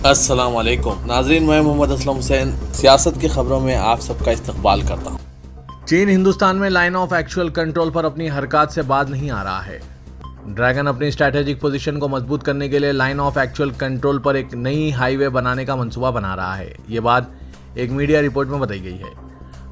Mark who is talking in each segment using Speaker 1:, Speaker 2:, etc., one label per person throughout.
Speaker 1: अस्सलाम वालेकुम नाज़रीन, मैं मोहम्मद असलम हुसैन सियासत की खबरों में आप सबका इस्तकबाल करता हूँ।
Speaker 2: चीन हिंदुस्तान में लाइन ऑफ एक्चुअल कंट्रोल पर अपनी हरकत से बाज नहीं आ रहा है। ड्रैगन अपनी स्ट्रैटेजिक पोजीशन को मजबूत करने के लिए लाइन ऑफ एक्चुअल कंट्रोल पर एक नई हाईवे बनाने का मंसूबा बना रहा है। ये बात एक मीडिया रिपोर्ट में बताई गई है।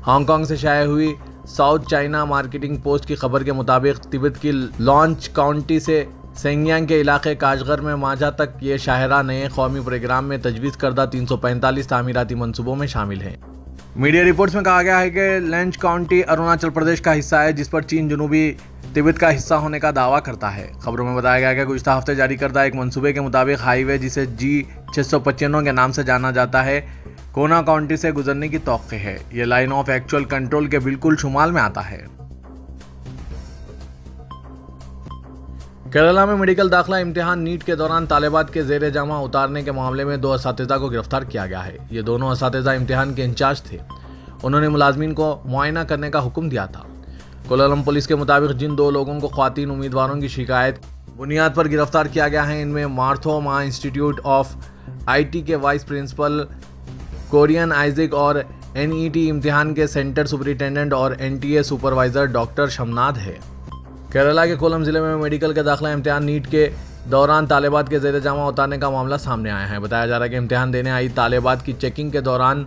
Speaker 2: हांगकांग से शाया हुई साउथ चाइना मार्केटिंग पोस्ट की खबर के मुताबिक तिब्बत की लॉन्च काउंटी से सेंगियांग के इलाके काशगर में माझा तक ये शाहरा नए कौमी प्रोग्राम में तजवीज़ करदा 345 तामीराती मंसूबों में शामिल हैं। मीडिया रिपोर्ट्स में कहा गया है कि लॉन्च काउंटी अरुणाचल प्रदेश का हिस्सा है, जिस पर चीन जनूबी तिब्बत का हिस्सा होने का दावा करता है। खबरों में बताया गया कि गुज़श्ता हफ्ते जारी करदा एक मंसूबे के मुताबिक हाईवे, जिसे G695 के नाम से जाना जाता है, कोना काउंटी से गुजरने की तौक़्क़े है। ये लाइन ऑफ एक्चुअल कंट्रोल के बिल्कुल शुमाल में आता है। केरला में मेडिकल दाखिला इम्तिहान नीट के दौरान तालिबात के ज़ेर जामा उतारने के मामले में 2 असातिज़ा को गिरफ्तार किया गया है। ये दोनों असातिज़ा इम्तिहान के इंचार्ज थे। उन्होंने मुलाजमीन को मुआयना करने का हुक्म दिया था। कोलम पुलिस के मुताबिक जिन 2 लोगों को ख्वातीन उम्मीदवारों की शिकायत बुनियाद पर गिरफ्तार किया गया है, इनमें मार्थोमा इंस्टीट्यूट ऑफ IT के वाइस प्रिंसिपल कोरियन आइजिक और NET इम्तिहान के सेंटर सुपरिटेंडेंट और NTA सुपरवाइज़र डॉक्टर शमनाद है। केरला के कोलम जिले में मेडिकल के दाखिला इम्तिहान नीट के दौरान तालिबात के ज़ेर जामा उतारने का मामला सामने आया है। बताया जा रहा है कि इम्तिहान देने आई तालिबात की चेकिंग के दौरान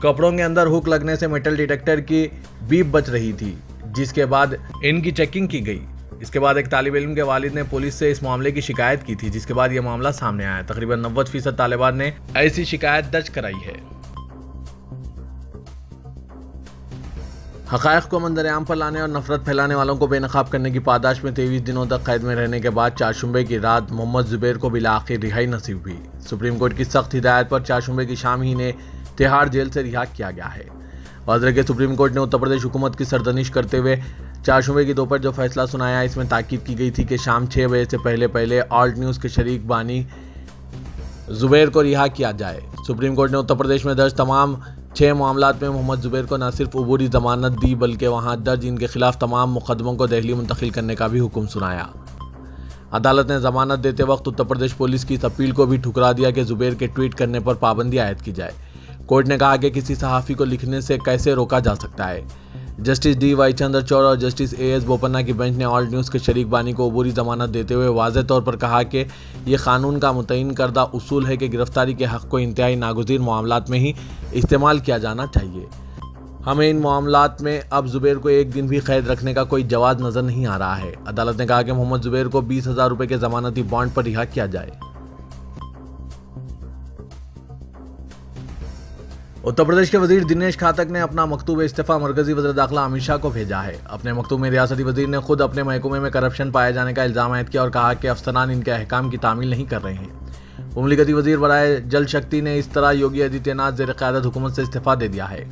Speaker 2: कपड़ों के अंदर हुक लगने से मेटल डिटेक्टर की बीप बच रही थी, जिसके बाद इनकी चेकिंग की गई। इसके बाद एक तालिब इल्म के वालिद ने पुलिस से इस मामले की शिकायत की थी, जिसके बाद यह मामला सामने आया। तकरीबन 90% तालिबात ने ऐसी शिकायत दर्ज कराई है। हक़ाइक़ को मंजर-ए-आम पर लाने और नफरत फैलाने वालों को बेनकाब करने की पादाश में 23 दिनों तक कैद में रहने के बाद चारशंबे की रात मोहम्मद ज़ुबैर को बिलाखिर रिहाई नसीब हुई। सुप्रीम कोर्ट की सख्त हिदायत पर चारशंबे की शाम ही ने तिहाड़ जेल से रिहा किया गया है। वज़ीर के सुप्रीम कोर्ट ने उत्तर प्रदेश हुकूमत की सरजनिश करते हुए चारशंबे की दोपहर जो फैसला सुनाया, इसमें ताकीद की गई थी कि शाम 6 बजे से पहले ऑल्ट न्यूज़ के शरीक बानी ज़ुबैर को रिहा किया जाए। सुप्रीम कोर्ट ने उत्तर प्रदेश में दर्ज तमाम 6 मामलात में मोहम्मद ज़ुबैर को न सिर्फ अबूरी ज़मानत दी, बल्कि वहाँ दर्ज इनके खिलाफ तमाम मुकदमों को दिल्ली मुंतकिल करने का भी हुक्म सुनाया। अदालत ने ज़मानत देते वक्त उत्तर प्रदेश पुलिस की इस अपील को भी ठुकरा दिया कि ज़ुबैर के ट्वीट करने पर पाबंदी आयद की जाए। कोर्ट ने कहा कि किसी सहाफ़ी को लिखने से कैसे रोका जा सकता है। जस्टिस DY चंद्रचूड़ और जस्टिस AS बोपन्ना की बेंच ने ऑल्ट न्यूज़ के शरीक बानी को अबूरी ज़मानत देते हुए वाज़ेह तौर पर कहा कि यह कानून का मुतय्यन करदा उसूल है कि गिरफ्तारी के हक़ को इंतहाई नागुज़ीर मामलात में ही इस्तेमाल किया जाना चाहिए। हमें इन मामलात में अब ज़ुबैर को एक दिन भी कैद रखने का कोई जवाज़ नज़र नहीं आ रहा है। अदालत ने कहा कि मोहम्मद ज़ुबैर को 20,000 रुपये के ज़मानती बॉन्ड पर रिहा किया जाए। उत्तर प्रदेश के वजीर दिनेश खातक ने अपना मकतूब इस्तीफ़ा मरकजी वज़ीर दाखिला अमित शाह को भेजा है। अपने मकतूब में रियासती वजीर ने खुद अपने महकमे में करप्शन पाए जाने का इल्ज़ाम आयद किया और कहा कि अफसरान इनके अहकाम की तामील नहीं कर रहे हैं। मुमलिकती वजीर बराए जल शक्ति ने इस तरह योगी आदित्यनाथ ज़ेर क़यादत हुकूमत से इस्तीफ़ा दे दिया है।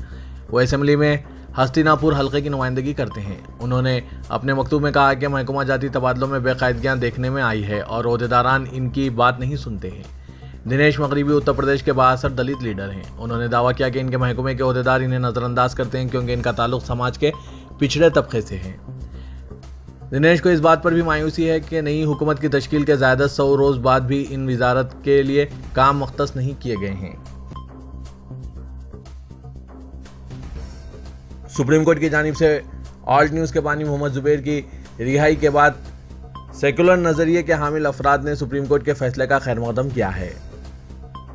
Speaker 2: वो असम्बली में हस्तिनापुर हल्के की नुमाइंदगी करते हैं। उन्होंने अपने मकतूब में कहा कि महकमा जाती तबादलों में बेकायदगियाँ देखने में आई है और ओहदेदारान इनकी बात नहीं सुनते हैं। दिनेश मगरबी उत्तर प्रदेश के बाअसर दलित लीडर हैं। उन्होंने दावा किया कि इनके महकमे के ओहदेदार इन्हें नज़रअंदाज करते हैं क्योंकि इनका ताल्लुक समाज के पिछड़े तबके से है। दिनेश को इस बात पर भी मायूसी है कि नई हुकूमत की तश्कील के ज़्यादा 100 रोज़ बाद भी इन वजारत के लिए काम मख्तस नहीं किए गए हैं। सुप्रीम कोर्ट की जानिब से ऑल्ट न्यूज़ के बानी मोहम्मद ज़ुबैर की रिहाई के बाद सेकुलर नज़रिए के हामिल अफराद ने सुप्रीम कोर्ट के फैसले का खैरमकदम किया है।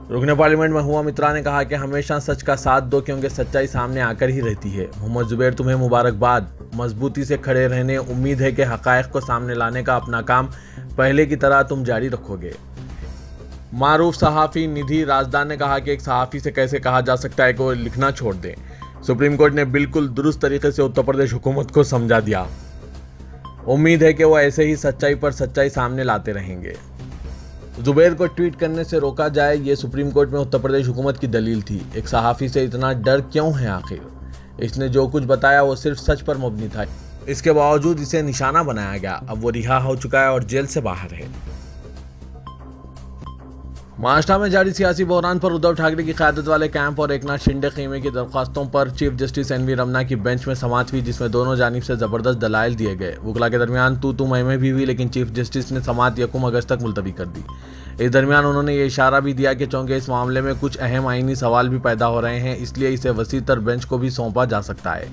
Speaker 2: रुकने पार्लियामेंट महबूबा मित्रा ने कहा कि हमेशा सच का साथ दो क्योंकि सच्चाई सामने आकर ही रहती है। मोहम्मद ज़ुबैर, तुम्हें मुबारकबाद। मजबूती से खड़े रहने, उम्मीद है कि हक़ाइक़ को सामने लाने का अपना काम पहले की तरह तुम जारी रखोगे। मारूफ सहाफ़ी निधि राजदार ने कहा कि एक सहाफ़ी से कैसे कहा जा सकता है कि वो लिखना छोड़ दें। सुप्रीम कोर्ट ने बिल्कुल दुरुस्त तरीके से उत्तर प्रदेश हुकूमत को समझा दिया। उम्मीद है कि वो ऐसे ही सच्चाई पर सच्चाई सामने लाते रहेंगे। ज़ुबैर को ट्वीट करने से रोका जाए, ये सुप्रीम कोर्ट में उत्तर प्रदेश हुकूमत की दलील थी। एक सहाफ़ी से इतना डर क्यों है आखिर? इसने जो कुछ बताया वो सिर्फ सच पर मबनी था। इसके बावजूद इसे निशाना बनाया गया। अब वो रिहा हो चुका है और जेल से बाहर है। महाराष्ट्र में जारी सियासी बहरान पर उद्धव ठाकरे की क़यादत वाले कैंप और एकनाथ शिंदे खेमे की दरख्वास्तों पर चीफ जस्टिस एनवी रमन्ना की बेंच में समाअत हुई, जिसमें दोनों जानिब से जबरदस्त दलाइल दिए गए। वकला के दरमियान तू मैं भी हुई, लेकिन चीफ जस्टिस ने समाअत 1 अगस्त तक मुलतवी कर दी। इस दरमियान उन्होंने ये इशारा भी दिया कि चूंकि इस मामले में कुछ अहम आईनी सवाल भी पैदा हो रहे हैं, इसलिए इसे वसी तर बेंच को भी सौंपा जा सकता है।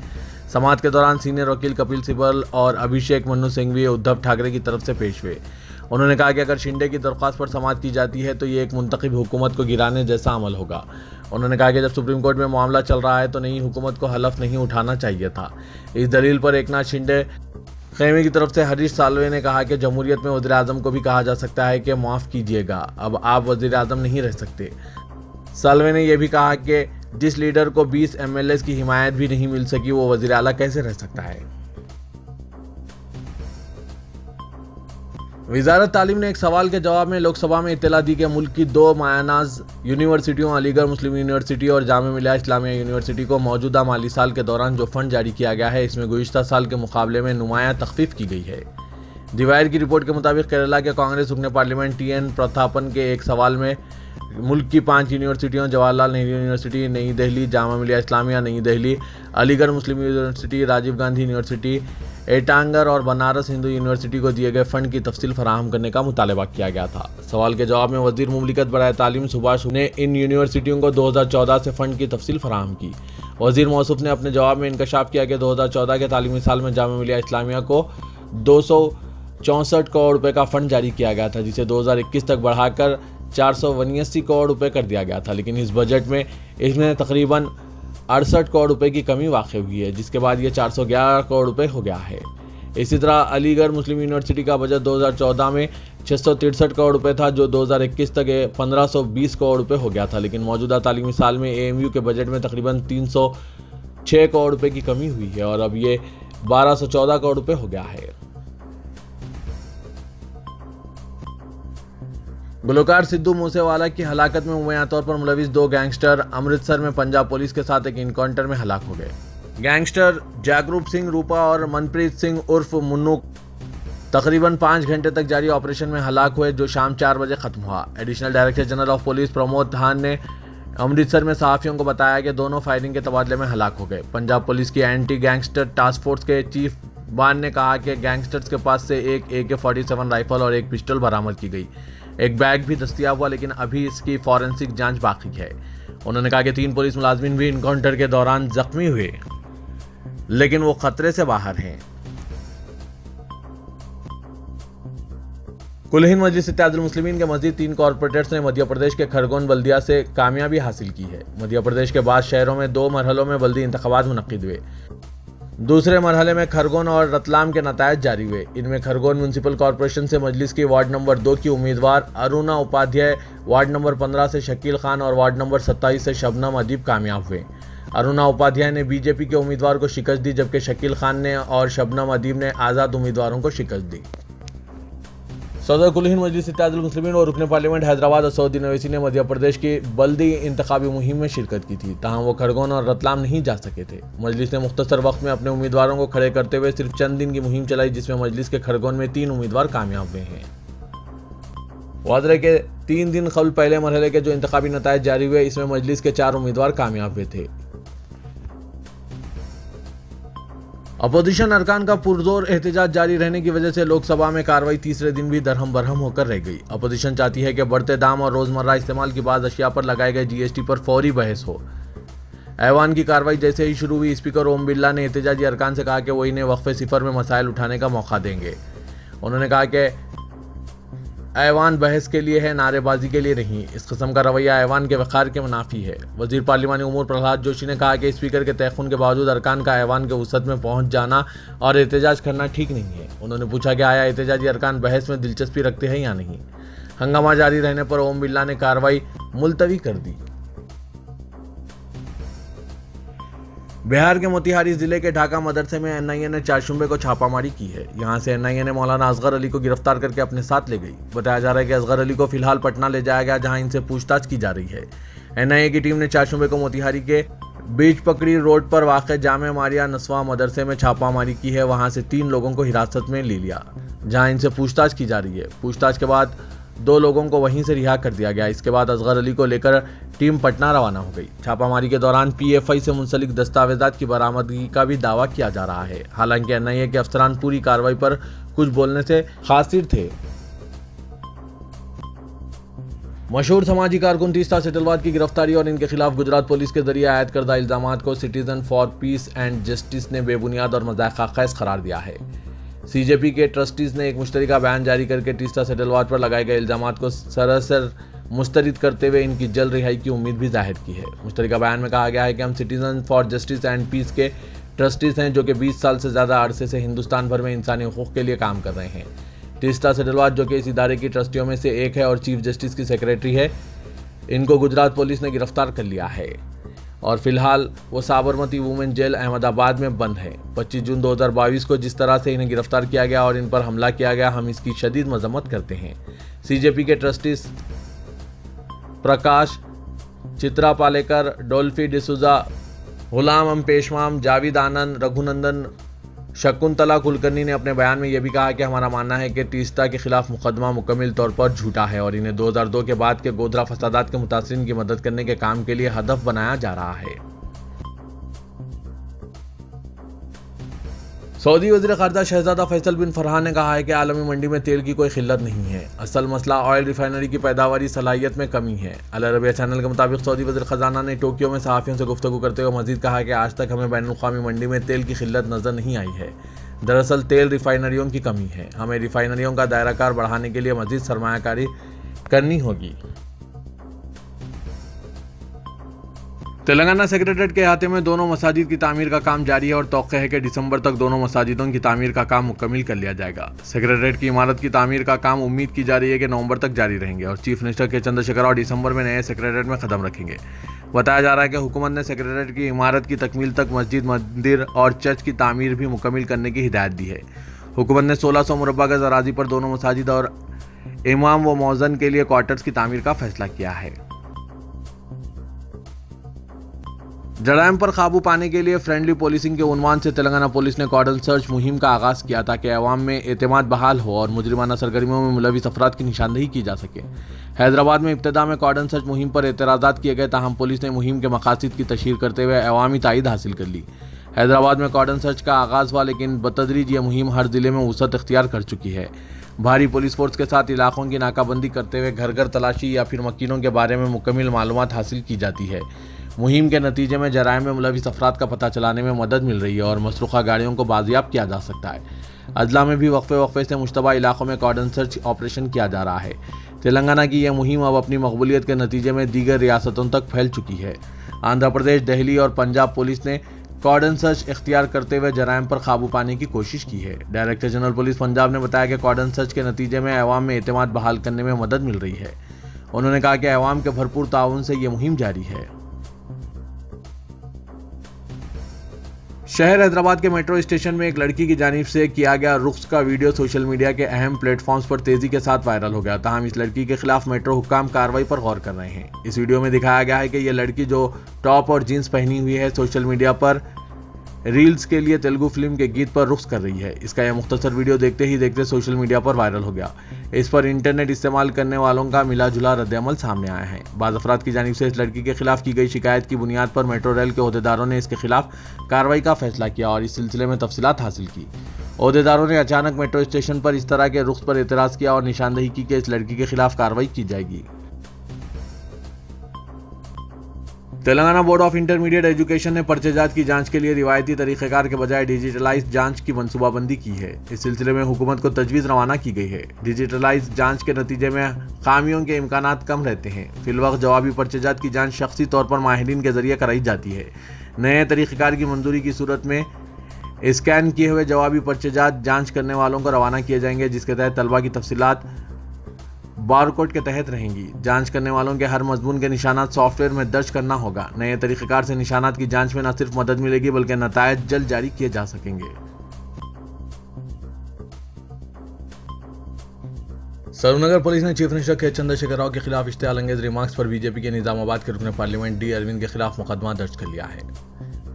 Speaker 2: समाअत के दौरान सीनियर वकील कपिल सिब्बल और अभिषेक मनु सिंघवी उद्धव ठाकरे की तरफ से पेश हुए। उन्होंने कहा कि अगर शिंदे की दरख्वास्त पर समाअत की जाती है तो ये एक मुंतखब हुकूमत को गिराने जैसा अमल होगा। उन्होंने कहा कि जब सुप्रीम कोर्ट में मामला चल रहा है तो नई हुकूमत को हलफ नहीं उठाना चाहिए था। इस दलील पर एकनाथ शिंदे खेमे की तरफ से हरीश साल्वे ने कहा कि जमहूरियत में वज़ीर आज़म को भी कहा जा सकता है कि माफ़ कीजिएगा, अब आप वज़ीर आज़म नहीं रह सकते। साल्वे ने यह भी कहा कि जिस लीडर को 20 MLAs की हिमायत भी नहीं मिल सकी वो वज़ीर आला कैसे रह सकता है। वजारत तालीम ने एक सवाल के जवाब में लोकसभा में इत्तला दी कि मुल्क की 2 मायनाज यूनिवर्सिटियों अलीगढ़ मुस्लिम यूनिवर्सिटी और जामिया मिलिया इस्लामिया यूनिवर्सिटी को मौजूदा माली साल के दौरान जो फंड जारी किया गया है, इसमें गुज़िश्ता साल के मुकाबले में नुमायां तखफीफ की गई है। दिवायर की रिपोर्ट के मुताबिक केरला के कांग्रेस रुकन पार्लियामेंट TN प्रतापन के एक सवाल में मुल्क की 5 यूनिवर्सिटियों जवाहरलाल नेहरू यूनिवर्सिटी नई दिल्ली, जामिया मिलिया इस्लामिया नई दिल्ली, अलीगढ़ मुस्लिम यूनिवर्सिटी, राजीव गांधी यूनिवर्सिटी, एटांगर और बनारस हिंदू यूनिवर्सिटी को दिए गए फंड की तफसील फराहम करने का मुतालबा किया गया था। सवाल के जवाब में वज़ीर मुमलिकत बराए तालीम सुभाष ने इन यूनिवर्सिटियों को 2014 से फंड की तफसील फराहम की। वज़ीर मौसूफ ने अपने जवाब में इंकशाफ किया कि 2014 के तालीमी साल में जामिया मिलिया इस्लामिया को 264 करोड़ रुपए का फंड जारी किया गया था, जिसे 2021 तक बढ़ाकर 489 करोड़ रुपए कर दिया गया था, लेकिन इस बजट में इसमें तकरीबन 68 करोड़ रुपए की कमी वाक़ई हुई है, जिसके बाद ये 411 करोड़ रुपए हो गया है। इसी तरह अलीगढ़ मुस्लिम यूनिवर्सिटी का बजट 2014 में 663 करोड़ रुपए था, जो 2021 तक 1520 करोड़ रुपए हो गया था, लेकिन मौजूदा तालीमी साल में AMU के बजट में तकरीबन 306 करोड़ रुपए की कमी हुई है और अब ये 1214 करोड़ रुपए हो गया है। गुलकार सिद्धू मूसेवाला की हलाकत में मुमय्या तौर पर मुलविस 2 गैंगस्टर अमृतसर में पंजाब पुलिस के साथ एक इनकाउंटर में हलाक हो गए। गैंगस्टर जागरूप सिंह रूपा और मनप्रीत सिंह उर्फ मुन्नू तकरीबन 5 घंटे तक जारी ऑपरेशन में हलाक हुए, जो शाम 4 बजे खत्म हुआ। Additional director general of police Pramod धान ने अमृतसर में सहाफ़ियों को बताया कि दोनों फायरिंग के तबादले में हलाक हो गए। पंजाब पुलिस की एंटी गैंगस्टर टास्क फोर्स के चीफ बान ने कहा कि गैंगस्टर्स के पास से एक AK-47 राइफल और एक पिस्टल बरामद की गई। एक बैग भी दस्तयाब हुआ, लेकिन अभी इसकी फॉरेंसिक जांच बाकी है। उन्होंने कहा कि 3 पुलिस मुलाजमीन भी इनकाउंटर के दौरान जख्मी हुए, लेकिन वो खतरे से बाहर हैं। कुल हिंद मजलिस इत्तेहादुल मुस्लिमीन के मजीद 3 कॉरपोरेटर्स ने मध्य प्रदेश के खरगोन बल्दिया से कामयाबी हासिल की है। मध्य प्रदेश के बाद शहरों में 2 मरहलों में बल्दी इंतखाबात मुनक्किद हुए। दूसरे मरहले में खरगोन और रतलाम के नतायज जारी हुए। इनमें खरगोन म्यूनसिपल कॉरपोरेशन से मजलिस की वार्ड नंबर 2 की उम्मीदवार अरुणा उपाध्याय, वार्ड नंबर 15 से शकील खान और वार्ड नंबर 27 से शबनम अदीब कामयाब हुए। अरुणा उपाध्याय ने BJP के उम्मीदवार को शिकस्त दी, जबकि शकील खान ने और शबनम अदीब ने आज़ाद उम्मीदवारों को शिकस्त दी। सदर कुल हिंद मजलिस इत्तेहादुल मुस्लिमीन और रुकन पार्लियामेंट हैदराबाद असदुद्दीन ओवैसी ने मध्य प्रदेश की बल्दी इंतखाबी मुहिम में शिरकत की थी, तहाँ वो खरगोन और रतलाम नहीं जा सके थे। मजलिस ने मुख्तसर वक्त में अपने उम्मीदवारों को खड़े करते हुए सिर्फ चंद दिन की मुहिम चलाई, जिसमें मजलिस के खरगोन में 3 उम्मीदवार कामयाब हुए हैं। वादरे के 3 दिन कबल पहले मरहले के जो इंतखाबी नतायज जारी हुए, इसमें मजलिस के 4 उम्मीदवार कामयाब हुए थे। अपोजिशन अरकान का पुरजोर एहतजाज जारी रहने की वजह से लोकसभा में कार्रवाई तीसरे दिन भी दरहम बरहम होकर रह गई। अपोजिशन चाहती है कि बढ़ते दाम और रोजमर्रा इस्तेमाल की बाद अशिया पर लगाए गए GST पर फौरी बहस हो। ऐवान की कार्रवाई जैसे ही शुरू हुई, स्पीकर ओम बिरला ने एहतजाजी अरकान से कहा कि वो इन्हें वक्फे सिफर में मसाइल उठाने का मौका देंगे। उन्होंने कहा कि ऐवान बहस के लिए है, नारेबाजी के लिए नहीं। इस किस्म का रवैया ऐवान के वक़ार के मुनाफी है। वज़ीर पार्लिमानी उमूर प्रहलाद जोशी ने कहा कि स्पीकर के तयख़ुन के बावजूद अरकान का ऐवान के वसत में पहुंच जाना और एहतजाज करना ठीक नहीं है। उन्होंने पूछा कि आया एहतजाजी अरकान बहस में दिलचस्पी रखते हैं या नहीं। हंगामा जारी रहने पर ओम बिरला ने कार्रवाई मुलतवी कर दी। बिहार के मोतिहारी जिले के ढाका मदरसे में NIA ने चारशुंबे को छापामारी की है। यहां से NIA ने मौलाना असगर अली को गिरफ्तार करके अपने साथ ले गई। बताया जा रहा है कि असगर अली को फिलहाल पटना ले जाया गया, जहां इनसे पूछताछ की जा रही है। NIA की टीम ने चारशुंबे को मोतिहारी के बीच पकड़ी रोड पर वाक़े जामे मारिया नस्वा मदरसे में छापामारी की है। वहां से 3 लोगों को हिरासत में ले लिया, जहां इनसे पूछताछ की जा रही है। पूछताछ के बाद 2 लोगों को वहीं से रिहा कर दिया गया। इसके बाद असगर अली को लेकर टीम पटना रवाना हो गई। छापामारी के दौरान पीएफआई से मुंसलिक दस्तावेजात की बरामदगी का भी दावा किया जा रहा है। हालांकि एनआईए के अफसरान पूरी कार्रवाई पर कुछ बोलने से खासिर थे। मशहूर समाजी कारकुन तीस्ता सेटलवाद की गिरफ्तारी और इनके खिलाफ गुजरात पुलिस के जरिए आयद करदा इल्जामात को citizen for piece and justice ने बेबुनियाद और मज़ाक़ खैज़ करार दिया है। सीजेपी के ट्रस्टीज ने एक मुश्तरका बयान जारी करके तीस्ता सेटलवाद पर लगाए गए इल्जामात को सरासर मुस्तरद करते हुए इनकी जल्द रिहाई की उम्मीद भी जाहिर की है। मुश्तरका बयान में कहा गया है कि हम citizen for justice and peace के ट्रस्टीज हैं, जो कि 20 साल से ज़्यादा अरसे से हिंदुस्तान भर में इंसानी हुकूक़ के लिए काम कर रहे हैं। तीस्ता सेटलवाद, जो कि इस इदारे की ट्रस्टियों में से एक है और चीफ जस्टिस की सेक्रेटरी है, इनको गुजरात पुलिस ने गिरफ्तार कर लिया है और फिलहाल वो साबरमती वुमेन जेल अहमदाबाद में बंद है। 25 जून 2022 को जिस तरह से इन्हें गिरफ्तार किया गया और इन पर हमला किया गया, हम इसकी शदीद मजम्मत करते हैं। सीजेपी के ट्रस्टीज प्रकाश चित्रा पालेकर, डोल्फी डिसूजा, गुलाम अम पेशवाम, जावेद आनंद, रघुनंदन, शकुंतला कुलकर्णी ने अपने बयान में यह भी कहा कि हमारा मानना है कि तीस्ता के खिलाफ मुकदमा मुकम्मल तौर पर झूठा है और इन्हें 2002 के बाद के गोधरा फसादात के मुतासिरीन की मदद करने के काम के लिए हदफ बनाया जा रहा है। सऊदी वज़ीर ख़ारिजा शहजादा फैसल बिन फरहान ने कहा है कि आलमी मंडी में तेल की कोई किल्लत नहीं है। असल मसला ऑयल रिफाइनरी की पैदावारी सलाहियत में कमी है। अल अरबिया चैनल के मुताबिक सऊदी वज़ीर ख़जाना ने टोक्यो में सहाफ़ियों से गुफ्तगू करते हुए मज़ीद कहा कि आज तक हमें बैनुल-अक़वामी मंडी में तेल की किल्लत नज़र नहीं आई है। दरअसल तेल रिफाइनरियों की कमी है। हमें रिफाइनरियों का दायराकार बढ़ाने के लिए मज़ीद सरमायाकारी करनी होगी। तेलंगाना सेक्रेटरीट के अहाते में दोनों मसाजिद की तामीर का काम जारी है और तौक़े है कि दिसंबर तक दोनों मसाजिदों की तामीर का काम मुकम्मल कर लिया जाएगा। सेक्रेटरीट की इमारत की तामीर का काम उम्मीद की जा रही है कि नवंबर तक जारी रहेंगे और चीफ मिनिस्टर के चंद्रशेखर राव दिसंबर में नए सेक्रेटरीट में कदम रखेंगे। बताया जा रहा है कि हुकूमत ने सेक्रेटरीट की इमारत की तकमील तक मस्जिद, मंदिर और चर्च की तामीर भी मुकम्मल करने की हिदायत दी है। हुकूमत ने 1600 मुरब्बा गज अराजी पर दोनों मसाजिद और इमाम व मौज़न के लिए क्वार्टर्स की तामीर का फैसला किया है। जराइम पर काबू पाने के लिए फ्रेंडली पुलिसिंग के उन्वान से तेलंगाना पुलिस ने कॉर्डन सर्च मुहिम का आगाज़ किया ताकि अवाम में एतमाद बहाल हो और मुजरिमाना सरगर्मियों में मुलविस अफराद की निशानदेही की जा सके। हैदराबाद में इब्तदा में कॉर्डन सर्च मुहिम पर एतराज़ात किए गए, ताहम पुलिस ने मुहिम के मकासद की तशहीर करते हुए अवामी तायीद हासिल कर ली। हैदराबाद में कॉर्डन सर्च का आगाज़ हुआ, लेकिन बतदरीज ये मुहिम हर ज़िले में वसअत इख्तियार कर चुकी है। भारी पुलिस फोर्स के साथ इलाकों की नाकाबंदी करते हुए घर घर तलाशी या फिर मकीनों के बारे में मुकम्मल मालूमात हासिल की जाती है। मुहिम के नतीजे में जराइम में मुलविस अफराद का पता चलाने में मदद मिल रही है और मसरूक़ा गाड़ियों को बाजियाब किया जा सकता है। अजला में भी वक्फे से मुश्तबा इलाकों में कॉर्डन सर्च ऑपरेशन किया जा रहा है। तेलंगाना की यह मुहिम अब अपनी मकबूलियत के नतीजे में दीगर रियासतों तक फैल चुकी है। आंध्र प्रदेश, दिल्ली और पंजाब पुलिस ने कॉर्डन सर्च इख्तियार करते हुए जराइम पर काबू पाने की कोशिश की है। डायरेक्टर जनरल पुलिस पंजाब ने बताया कि कॉर्डन सर्च के नतीजे में अवाम में एतमाद बहाल करने में मदद मिल रही है। उन्होंने कहा कि अवाम के भरपूर ताउन से ये मुहिम जारी है। शहर हैदराबाद के मेट्रो स्टेशन में एक लड़की की जानिब से किया गया रुख्स का वीडियो सोशल मीडिया के अहम प्लेटफॉर्म्स पर तेजी के साथ वायरल हो गया। ताहम इस लड़की के खिलाफ मेट्रो हुक्काम कार्रवाई पर गौर कर रहे हैं। इस वीडियो में दिखाया गया है कि यह लड़की जो टॉप और जीन्स पहनी हुई है, सोशल मीडिया पर रील्स के लिए तेलुगु फिल्म के गीत पर रुख्स कर रही है। इसका यह मुख्तसर वीडियो देखते ही देखते सोशल मीडिया पर वायरल हो गया। इस पर इंटरनेट इस्तेमाल करने वालों का मिला जुला रद्द-ए-अमल सामने आया है। बाज़ अफराद की जानिब से इस लड़की के खिलाफ की गई शिकायत की बुनियाद पर मेट्रो रेल के ओहदेदारों ने इसके खिलाफ कार्रवाई का फैसला किया और इस सिलसिले में तफसीलात हासिल की। ओहदेदारों ने अचानक मेट्रो स्टेशन पर इस तरह के रुख्स पर एतराज़ किया और निशानदेही की कि इस लड़की के खिलाफ कार्रवाई की जाएगी। Telangana board of intermediate education ने पर्चेजात की जांच के लिए रिवायती तरीक़ेकार के बजाय डिजिटलाइज्ड जांच की मनसूबाबंदी की है। इस सिलसिले में हुकूमत को तजवीज़ रवाना की गई है। डिजिटलाइज्ड जांच के नतीजे में खामियों के इम्कानात कम रहते हैं। फिलवक्त जवाबी पर्चेजात की जांच शख्सी तौर पर माहिरीन के जरिए कराई जाती है। नए तरीक़ेकार की मंजूरी की सूरत में स्कैन किए हुए जवाबी पर्चेजात जांच करने वालों को रवाना किए जाएंगे, जिसके तहत तलबा की तफसीलात बारकोड के तहत रहेंगी। जांच करने वालों के हर मजमून के निशानात सॉफ्टवेयर में दर्ज करना होगा। नए तरीक़ेकार से निशानात की जांच में न सिर्फ मदद मिलेगी बल्कि नतायज जल्द जारी किए जा सकेंगे। सरूरनगर पुलिस ने चीफ मिनिस्टर के चंद्रशेखर राव के खिलाफ इश्तियाल अंगेज रिमार्क्स पर बीजेपी के निजामाबाद के रुकन पार्लियामेंट डी अरविंद के खिलाफ मुकदमा दर्ज कर लिया है।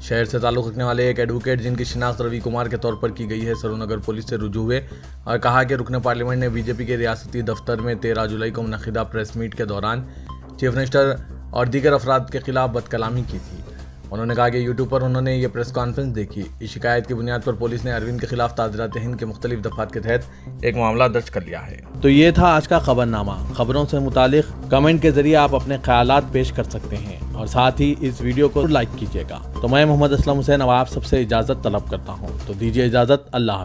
Speaker 2: शहर से ताल्लुक़ रखने वाले एक एडवोकेट जिनकी शिनाख्त रवि कुमार के तौर पर की गई है, सरूनगर पुलिस से रुजू हुए और कहा कि रुकन पार्लियामेंट ने बीजेपी के रियासती दफ्तर में 13 जुलाई को मुनक़िदा प्रेस मीट के दौरान चीफ मिनिस्टर और दीगर अफराद के खिलाफ बदकलामी की थी। उन्होंने कहा कि यूट्यूब पर उन्होंने ये प्रेस कॉन्फ्रेंस देखी। इस शिकायत की बुनियाद पर पुलिस ने अरविंद के खिलाफ ताज़रात हिंद के मुख्तलिफ दफ़ात के तहत एक मामला दर्ज कर लिया है। तो ये था आज का खबरनामा। खबरों से मुतालिक कमेंट के जरिए आप अपने ख्यालात पेश कर सकते हैं और साथ ही इस वीडियो को लाइक कीजिएगा। तो मैं मोहम्मद असलम हुसैन अब आप सबसे इजाज़त तलब करता हूँ। तो दीजिए इजाज़त। अल्लाह।